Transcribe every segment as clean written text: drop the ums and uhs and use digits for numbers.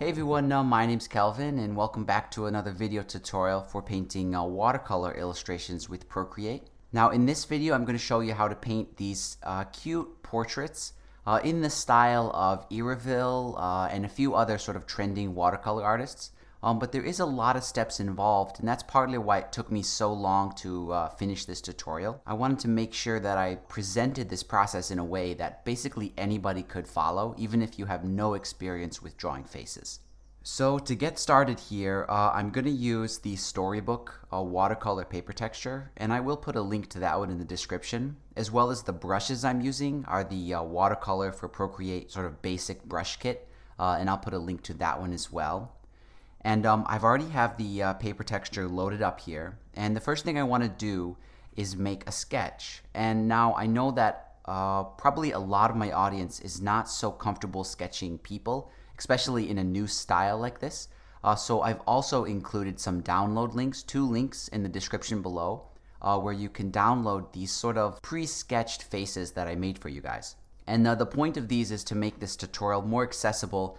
Hey everyone, my name's Kelvin and welcome back to another video tutorial for painting watercolor illustrations with Procreate. Now in this video I'm going to show you how to paint these cute portraits in the style of Iraville and a few other sort of trending watercolor artists. But there is a lot of steps involved, and that's partly why it took me so long to finish this tutorial. I wanted to make sure that I presented this process in a way that basically anybody could follow, even if you have no experience with drawing faces. So to get started here, I'm going to use the Storybook Watercolor Paper texture, and I will put a link to that one in the description, as well as the brushes I'm using are the Watercolor for Procreate sort of basic brush kit, and I'll put a link to that one as well. And I've already have the paper texture loaded up here, and the first thing I want to do is make a sketch. And now I know that probably a lot of my audience is not so comfortable sketching people, especially in a new style like this. So I've also included some download links, 2 links in the description below, where you can download these sort of pre-sketched faces that I made for you guys. And the point of these is to make this tutorial more accessible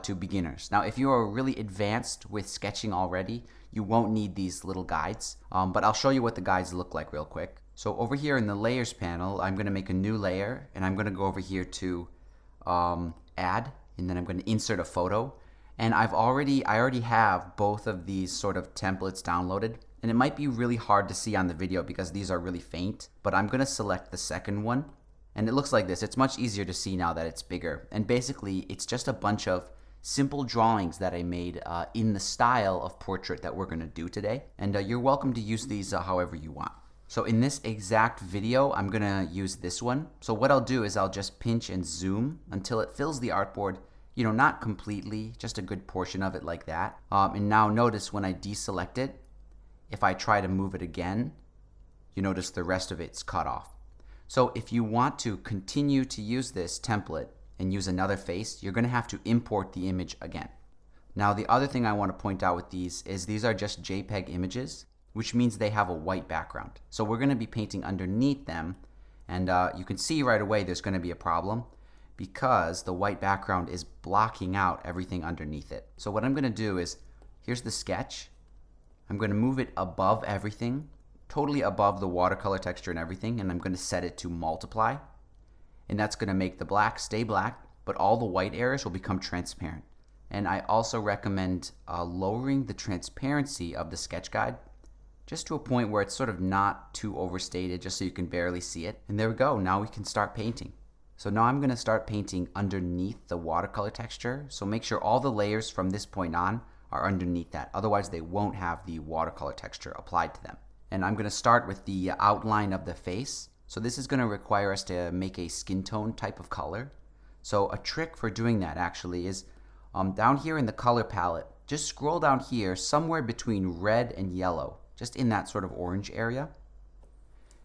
to beginners. Now, if you are really advanced with sketching already, you won't need these little guides, but I'll show you what the guides look like real quick. So over here in the layers panel, I'm going to make a new layer, and I'm going to go over here to add, and then I'm going to insert a photo. And I already have both of these sort of templates downloaded, and it might be really hard to see on the video because these are really faint, but I'm going to select the second one. And it looks like this. It's much easier to see now that it's bigger. And basically, it's just a bunch of simple drawings that I made in the style of portrait that we're going to do today. And you're welcome to use these however you want. So in this exact video, I'm going to use this one. So what I'll do is I'll just pinch and zoom until it fills the artboard, you know, not completely, just a good portion of it like that. And now notice when I deselect it, if I try to move it again, you notice the rest of it's cut off. So if you want to continue to use this template and use another face, you're going to have to import the image again. Now the other thing I want to point out with these is these are just JPEG images, which means they have a white background. So we're going to be painting underneath them, and you can see right away there's going to be a problem because the white background is blocking out everything underneath it. So what I'm going to do is, here's the sketch. I'm going to move it above everything, totally above the watercolor texture and everything, and I'm going to set it to multiply, and that's going to make the black stay black, but all the white areas will become transparent. And I also recommend lowering the transparency of the sketch guide just to a point where it's sort of not too overstated, just so you can barely see it. And there we go. Now we can start painting. So now I'm going to start painting underneath the watercolor texture, so make sure all the layers from this point on are underneath that, otherwise they won't have the watercolor texture applied to them. And I'm going to start with the outline of the face. So this is going to require us to make a skin tone type of color. So a trick for doing that actually is down here in the color palette, just scroll down here somewhere between red and yellow, just in that sort of orange area.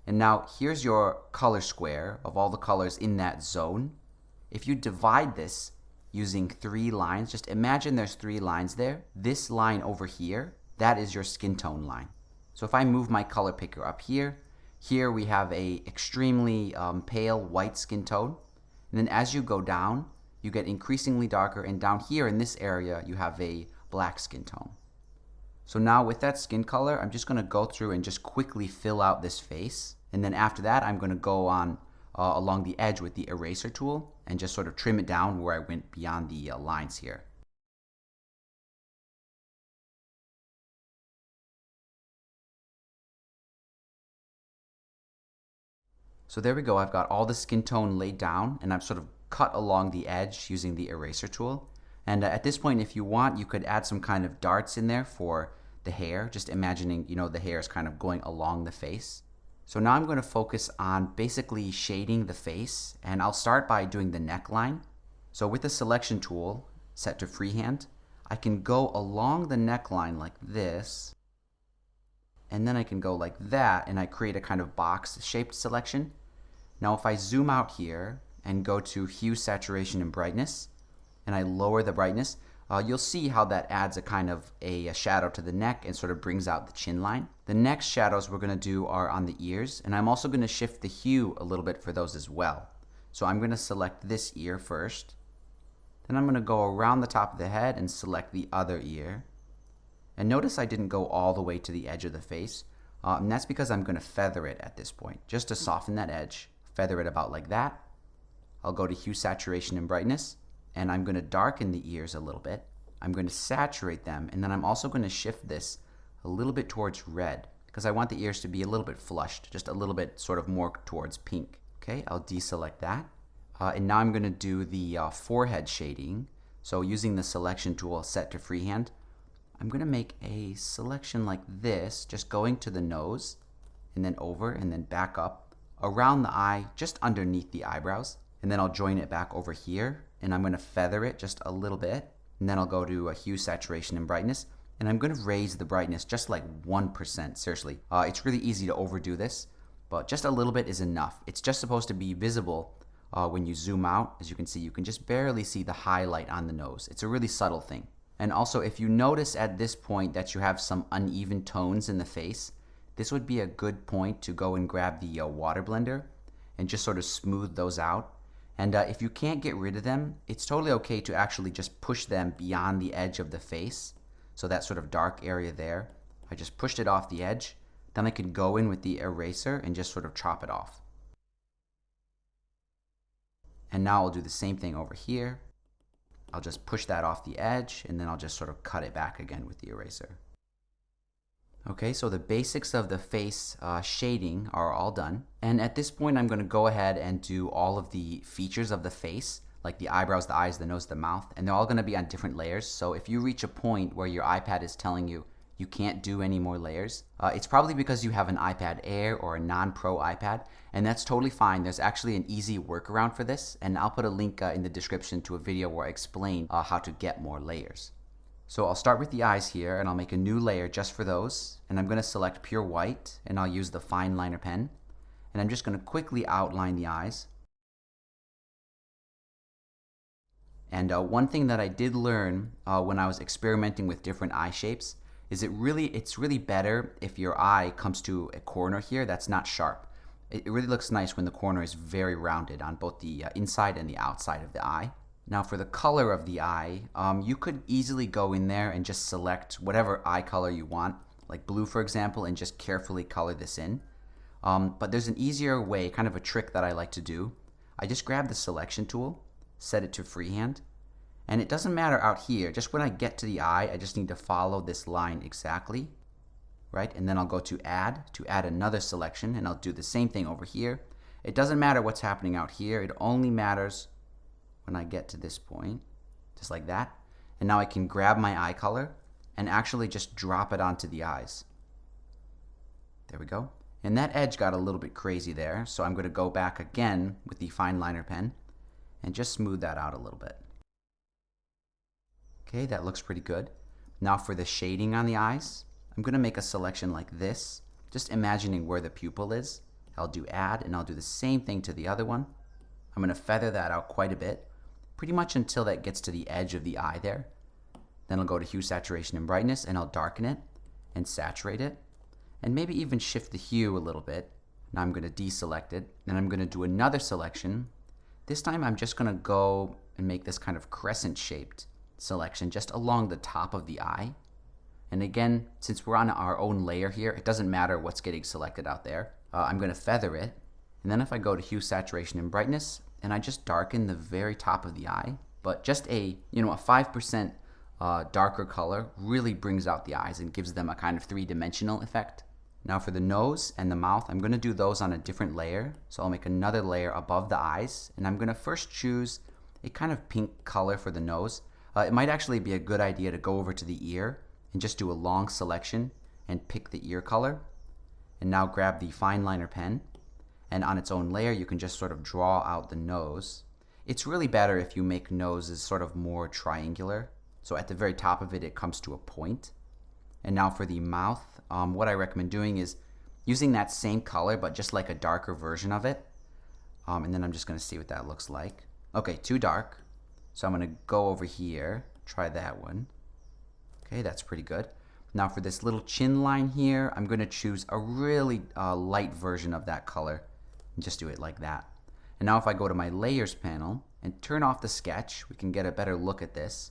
And now here's your color square of all the colors in that zone. If you divide this using 3 lines, just imagine there's 3 lines there. This line over here, that is your skin tone line. So if I move my color picker up here, here we have a extremely pale white skin tone. And then as you go down, you get increasingly darker, and down here in this area, you have a black skin tone. So now with that skin color, I'm just going to go through and just quickly fill out this face. And then after that, I'm going to go on along the edge with the eraser tool and just sort of trim it down where I went beyond the lines here. So there we go, I've got all the skin tone laid down, and I've sort of cut along the edge using the eraser tool. And at this point, if you want, you could add some kind of darts in there for the hair, just imagining, you know, the hair is kind of going along the face. So now I'm going to focus on basically shading the face, and I'll start by doing the neckline. So with the selection tool set to freehand, I can go along the neckline like this, and then I can go like that, and I create a kind of box shaped selection. Now if I zoom out here and go to hue, saturation, and brightness, and I lower the brightness, you'll see how that adds a kind of a shadow to the neck and sort of brings out the chin line. The next shadows we're going to do are on the ears, and I'm also going to shift the hue a little bit for those as well. So I'm going to select this ear first, Then I'm going to go around the top of the head and select the other ear. And notice I didn't go all the way to the edge of the face. And that's because I'm going to feather it at this point, just to soften that edge. Feather it about like that. I'll go to hue, saturation, and brightness, and I'm going to darken the ears a little bit. I'm going to saturate them, and then I'm also going to shift this a little bit towards red, because I want the ears to be a little bit flushed, just a little bit sort of more towards pink. Okay, I'll deselect that. And now I'm going to do the forehead shading. So using the selection tool set to freehand, I'm going to make a selection like this, just going to the nose, and then over, and then back up, around the eye, just underneath the eyebrows. And then I'll join it back over here, and I'm going to feather it just a little bit. And then I'll go to hue, saturation, and brightness. And I'm going to raise the brightness just like 1%, seriously. It's really easy to overdo this, but just a little bit is enough. It's just supposed to be visible when you zoom out. As you can see, you can just barely see the highlight on the nose. It's a really subtle thing. And also, if you notice at this point that you have some uneven tones in the face, this would be a good point to go and grab the water blender and just sort of smooth those out. And if you can't get rid of them, it's totally okay to actually just push them beyond the edge of the face. So that sort of dark area there, I just pushed it off the edge. Then I could go in with the eraser and just sort of chop it off. And now I'll do the same thing over here. I'll just push that off the edge, and then I'll just sort of cut it back again with the eraser. Okay, so the basics of the face shading are all done. And at this point, I'm going to go ahead and do all of the features of the face, like the eyebrows, the eyes, the nose, the mouth, and they're all going to be on different layers. So if you reach a point where your iPad is telling you you can't do any more layers, it's probably because you have an iPad Air or a non-Pro iPad, and that's totally fine. There's actually an easy workaround for this, and I'll put a link in the description to a video where I explain how to get more layers. So I'll start with the eyes here, and I'll make a new layer just for those, and I'm going to select pure white, and I'll use the fine liner pen, and I'm just going to quickly outline the eyes. And one thing that I did learn when I was experimenting with different eye shapes is it's really better if your eye comes to a corner here that's not sharp. It really looks nice when the corner is very rounded on both the inside and the outside of the eye. Now for the color of the eye, you could easily go in there and just select whatever eye color you want, like blue for example, and just carefully color this in. But there's an easier way, kind of a trick that I like to do. I just grab the selection tool, set it to freehand, and it doesn't matter out here. Just when I get to the eye, I just need to follow this line exactly, right? And then I'll go to add another selection, and I'll do the same thing over here. It doesn't matter what's happening out here. It only matters when I get to this point, just like that. And now I can grab my eye color and actually just drop it onto the eyes. There we go. And that edge got a little bit crazy there, so I'm going to go back again with the fine liner pen and just smooth that out a little bit. Okay, that looks pretty good. Now for the shading on the eyes, I'm going to make a selection like this, just imagining where the pupil is. I'll do add, and I'll do the same thing to the other one. I'm going to feather that out quite a bit, pretty much until that gets to the edge of the eye there. Then I'll go to hue, saturation, and brightness, and I'll darken it and saturate it, and maybe even shift the hue a little bit. Now I'm going to deselect it, and I'm going to do another selection. This time I'm just going to go and make this kind of crescent-shaped selection just along the top of the eye. And again, since we're on our own layer here, it doesn't matter what's getting selected out there. I'm going to feather it, and then if I go to hue, saturation, and brightness, and I just darken the very top of the eye, but just a 5% darker color really brings out the eyes and gives them a kind of three-dimensional effect. Now for the nose and the mouth, I'm going to do those on a different layer. So I'll make another layer above the eyes, and I'm going to first choose a kind of pink color for the nose. It might actually be a good idea to go over to the ear and just do a long selection and pick the ear color. And now grab the fine liner pen, and on its own layer you can just sort of draw out the nose. It's really better if you make noses sort of more triangular, so at the very top of it, it comes to a point. And now for the mouth, what I recommend doing is using that same color but just like a darker version of it. And then I'm just going to see what that looks like. Okay, too dark, so I'm going to go over here, try that one. Okay, that's pretty good. Now for this little chin line here, I'm going to choose a really light version of that color and just do it like that. And now if I go to my layers panel, and turn off the sketch. We can get a better look at this.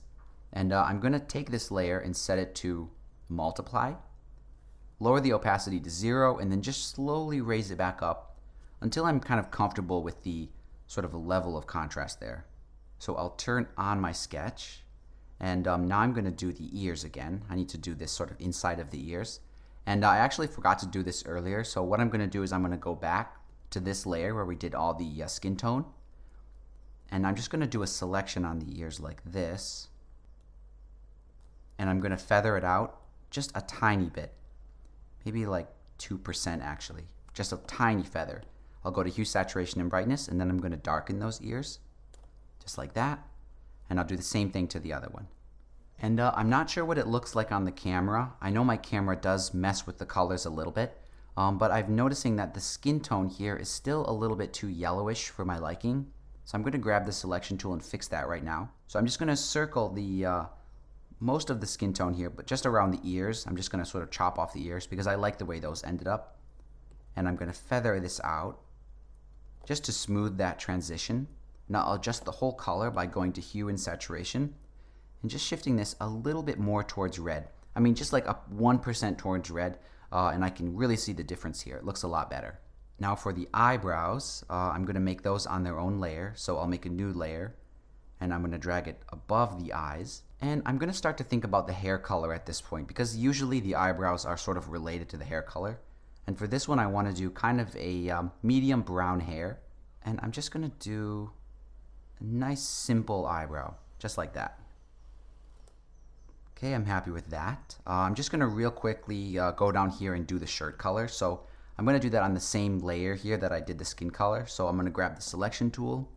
And I'm going to take this layer and set it to multiply. Lower the opacity to 0 and then just slowly raise it back up until I'm kind of comfortable with the sort of level of contrast there. So I'll turn on my sketch, and now I'm going to do the ears again. I need to do this sort of inside of the ears. And I actually forgot to do this earlier, so what I'm going to do is I'm going to go back to this layer where we did all the skin tone, and I'm just going to do a selection on the ears like this, and I'm going to feather it out just a tiny bit, maybe like 2% actually, just a tiny feather. I'll go to hue, saturation, and brightness, and then I'm going to darken those ears just like that, and I'll do the same thing to the other one. And I'm not sure what it looks like on the camera. I know my camera does mess with the colors a little bit, but I'm noticing that the skin tone here is still a little bit too yellowish for my liking. So I'm going to grab the selection tool and fix that right now. So I'm just going to circle the most of the skin tone here, but just around the ears. I'm just going to sort of chop off the ears because I like the way those ended up. And I'm going to feather this out just to smooth that transition. Now I'll adjust the whole color by going to hue and saturation and just shifting this a little bit more towards red. I mean, just like up 1% towards red. And I can really see the difference here. It looks a lot better. Now for the eyebrows, I'm going to make those on their own layer. So I'll make a new layer, and I'm going to drag it above the eyes. And I'm going to start to think about the hair color at this point, because usually the eyebrows are sort of related to the hair color. And for this one, I want to do kind of a medium brown hair. And I'm just going to do a nice simple eyebrow, just like that. Okay, I'm happy with that. I'm just going to real quickly go down here and do the shirt color. So I'm going to do that on the same layer here that I did the skin color. So I'm going to grab the selection tool,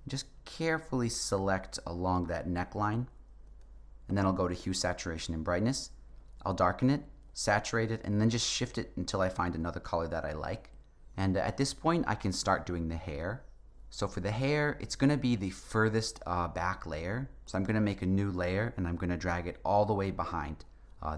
just carefully select along that neckline, and then I'll go to hue, saturation, and brightness. I'll darken it, saturate it, and then just shift it until I find another color that I like. And at this point, I can start doing the hair. So for the hair, it's going to be the furthest back layer. So I'm going to make a new layer, and I'm going to drag it all the way behind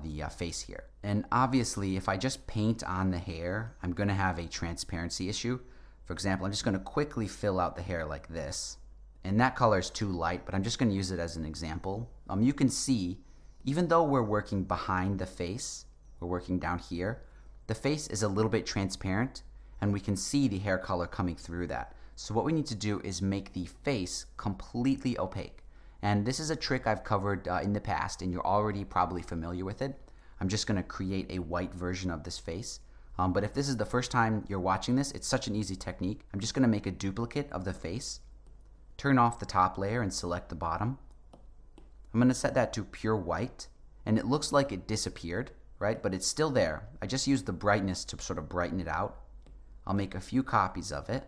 the face here. And obviously, if I just paint on the hair, I'm going to have a transparency issue. For example, I'm just going to quickly fill out the hair like this. And that color is too light, but I'm just going to use it as an example. You can see, even though we're working behind the face, we're working down here, the face is a little bit transparent, and we can see the hair color coming through that. So what we need to do is make the face completely opaque. And this is a trick I've covered in the past, and you're already probably familiar with it. I'm just going to create a white version of this face. But if this is the first time you're watching this, it's such an easy technique. I'm just going to make a duplicate of the face, turn off the top layer, and select the bottom. I'm going to set that to pure white, and it looks like it disappeared, right? But it's still there. I just used the brightness to sort of brighten it out. I'll make a few copies of it.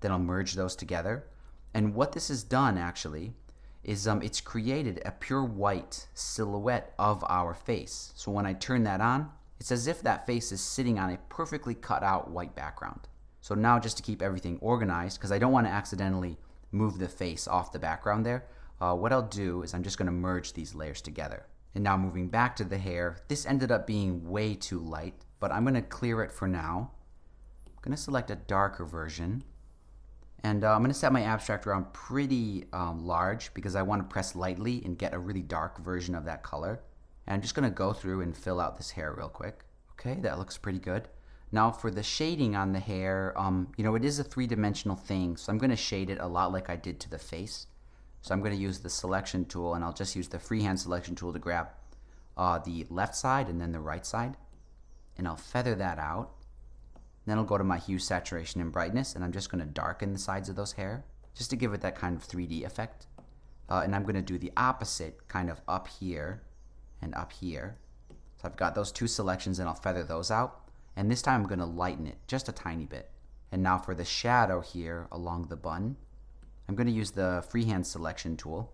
Then I'll merge those together. And what this has done actually is it's created a pure white silhouette of our face. So when I turn that on, it's as if that face is sitting on a perfectly cut out white background. So now, just to keep everything organized, because I don't want to accidentally move the face off the background there, what I'll do is I'm just going to merge these layers together. And now moving back to the hair, this ended up being way too light, but I'm going to clear it for now. I'm going to select a darker version. And I'm going to set my abstract around pretty large because I want to press lightly and get a really dark version of that color. And I'm just going to go through and fill out this hair real quick. Okay, that looks pretty good. Now for the shading on the hair, it is a three-dimensional thing, so I'm going to shade it a lot like I did to the face. So I'm going to use the selection tool, and I'll just use the freehand selection tool to grab the left side and then the right side. And I'll feather that out. Then I'll go to my hue, saturation, and brightness, and I'm just going to darken the sides of those hair just to give it that kind of 3D effect. And I'm going to do the opposite kind of up here and up here. So I've got those two selections, and I'll feather those out. And this time I'm going to lighten it just a tiny bit. And now for the shadow here along the bun, I'm going to use the freehand selection tool,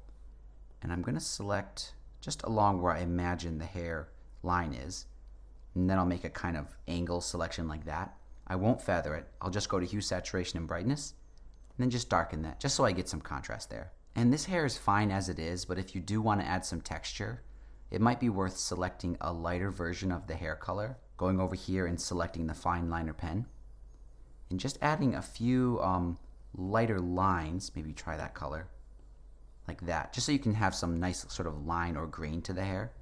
and I'm going to select just along where I imagine the hair line is. And then I'll make a kind of angle selection like that. I won't feather it. I'll just go to hue, saturation, and brightness, and then just darken that, just so I get some contrast there. And this hair is fine as it is, but if you do want to add some texture, it might be worth selecting a lighter version of the hair color, going over here and selecting the fine liner pen, and just adding a few lighter lines, maybe try that color, like that, just so you can have some nice sort of line or grain to the hair.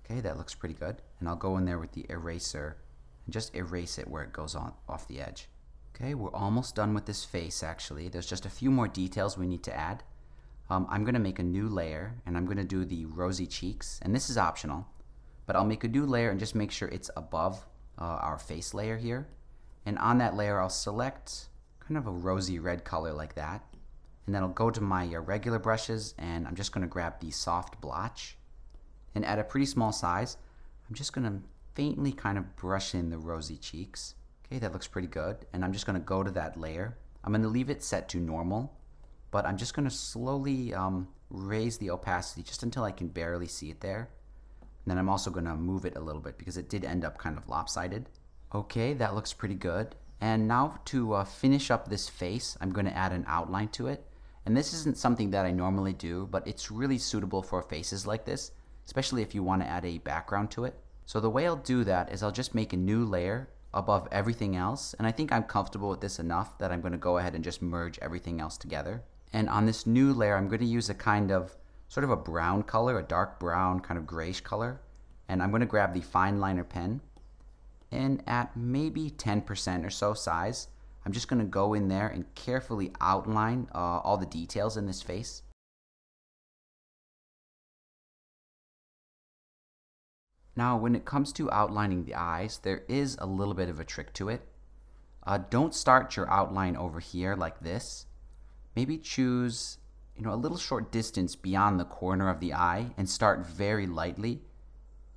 Okay, that looks pretty good. And I'll go in there with the eraser and just erase it where it goes on off the edge. Okay, we're almost done with this face actually. There's just a few more details we need to add. I'm going to make a new layer and I'm going to do the rosy cheeks, and this is optional, but I'll make a new layer and just make sure it's above our face layer here. And on that layer I'll select kind of a rosy red color like that, and then I'll go to my regular brushes and I'm just going to grab the soft blotch, and at a pretty small size I'm just going to faintly kind of brush in the rosy cheeks. Okay, that looks pretty good, and I'm just going to go to that layer. I'm going to leave it set to normal, but I'm just going to slowly raise the opacity just until I can barely see it there. And then I'm also going to move it a little bit because it did end up kind of lopsided. Okay, that looks pretty good. And now to finish up this face, I'm going to add an outline to it. And this isn't something that I normally do, but it's really suitable for faces like this, especially if you want to add a background to it. So the way I'll do that is I'll just make a new layer above everything else, and I think I'm comfortable with this enough that I'm going to go ahead and just merge everything else together. And on this new layer I'm going to use a kind of sort of a brown color, a dark brown kind of grayish color, and I'm going to grab the fine liner pen, and at maybe 10% or so size I'm just going to go in there and carefully outline all the details in this face. Now when it comes to outlining the eyes, there is a little bit of a trick to it. Don't start your outline over here like this. Maybe choose a little short distance beyond the corner of the eye and start very lightly,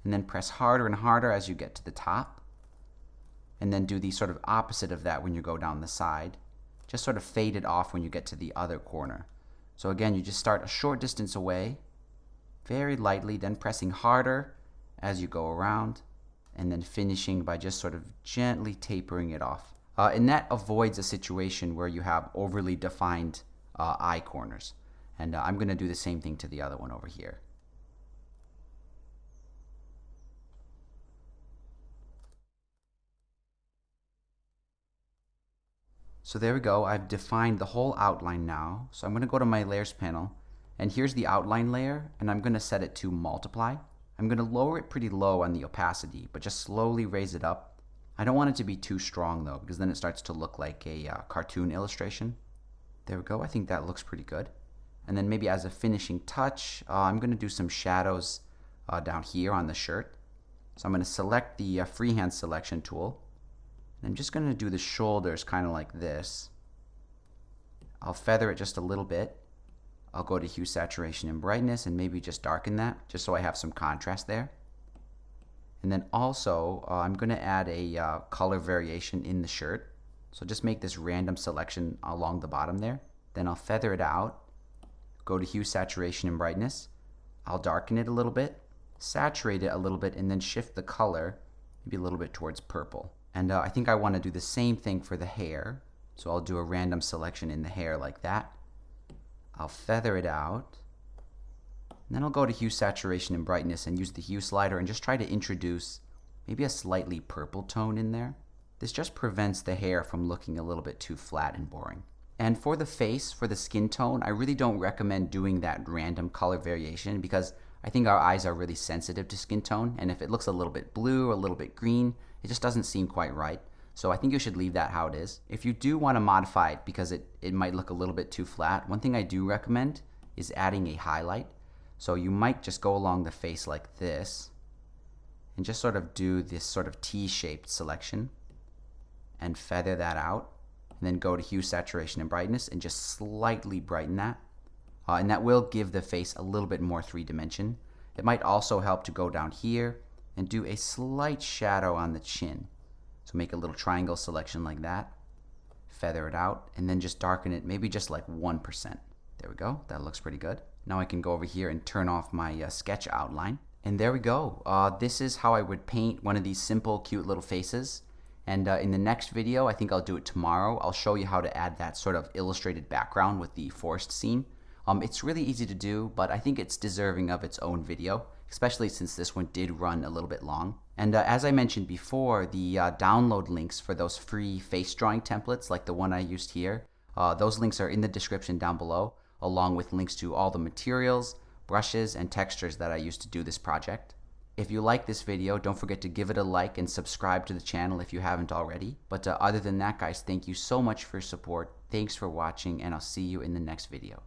and then press harder and harder as you get to the top, and then do the sort of opposite of that when you go down the side. Just sort of fade it off when you get to the other corner. So again, you just start a short distance away, very lightly, then pressing harder as you go around, and then finishing by just sort of gently tapering it off. And that avoids a situation where you have overly defined eye corners. And I'm going to do the same thing to the other one over here. So there we go, I've defined the whole outline now. So I'm going to go to my layers panel, and here's the outline layer, and I'm going to set it to multiply. I'm going to lower it pretty low on the opacity, but just slowly raise it up. I don't want it to be too strong though, because then it starts to look like a cartoon illustration. There we go, I think that looks pretty good. And then maybe as a finishing touch, I'm going to do some shadows down here on the shirt. So I'm going to select the freehand selection tool. And I'm just going to do the shoulders kind of like this. I'll feather it just a little bit. I'll go to hue, saturation, and brightness, and maybe just darken that, just so I have some contrast there. And then also, I'm going to add a color variation in the shirt. So just make this random selection along the bottom there. Then I'll feather it out, go to hue, saturation, and brightness. I'll darken it a little bit, saturate it a little bit, and then shift the color maybe a little bit towards purple. And I think I want to do the same thing for the hair. So I'll do a random selection in the hair like that. I'll feather it out, and then I'll go to hue, saturation, and brightness and use the hue slider and just try to introduce maybe a slightly purple tone in there. This just prevents the hair from looking a little bit too flat and boring. And for the face, for the skin tone, I really don't recommend doing that random color variation because I think our eyes are really sensitive to skin tone, and if it looks a little bit blue or a little bit green, it just doesn't seem quite right. So I think you should leave that how it is. If you do want to modify it because it might look a little bit too flat, one thing I do recommend is adding a highlight. So you might just go along the face like this and just sort of do this sort of T-shaped selection and feather that out, and then go to hue, saturation, and brightness and just slightly brighten that. And that will give the face a little bit more 3-dimension. It might also help to go down here and do a slight shadow on the chin. So make a little triangle selection like that, feather it out, and then just darken it maybe just like 1%. There we go, that looks pretty good. Now I can go over here and turn off my sketch outline. And there we go. This is how I would paint one of these simple, cute little faces. And in the next video, I think I'll do it tomorrow, I'll show you how to add that sort of illustrated background with the forest scene. It's really easy to do, but I think it's deserving of its own video, especially since this one did run a little bit long. And as I mentioned before, the download links for those free face drawing templates, like the one I used here, Those links are in the description down below, along with links to all the materials, brushes, and textures that I used to do this project. If you like this video, don't forget to give it a like and subscribe to the channel if you haven't already. But other than that, guys, thank you so much for your support. Thanks for watching, and I'll see you in the next video.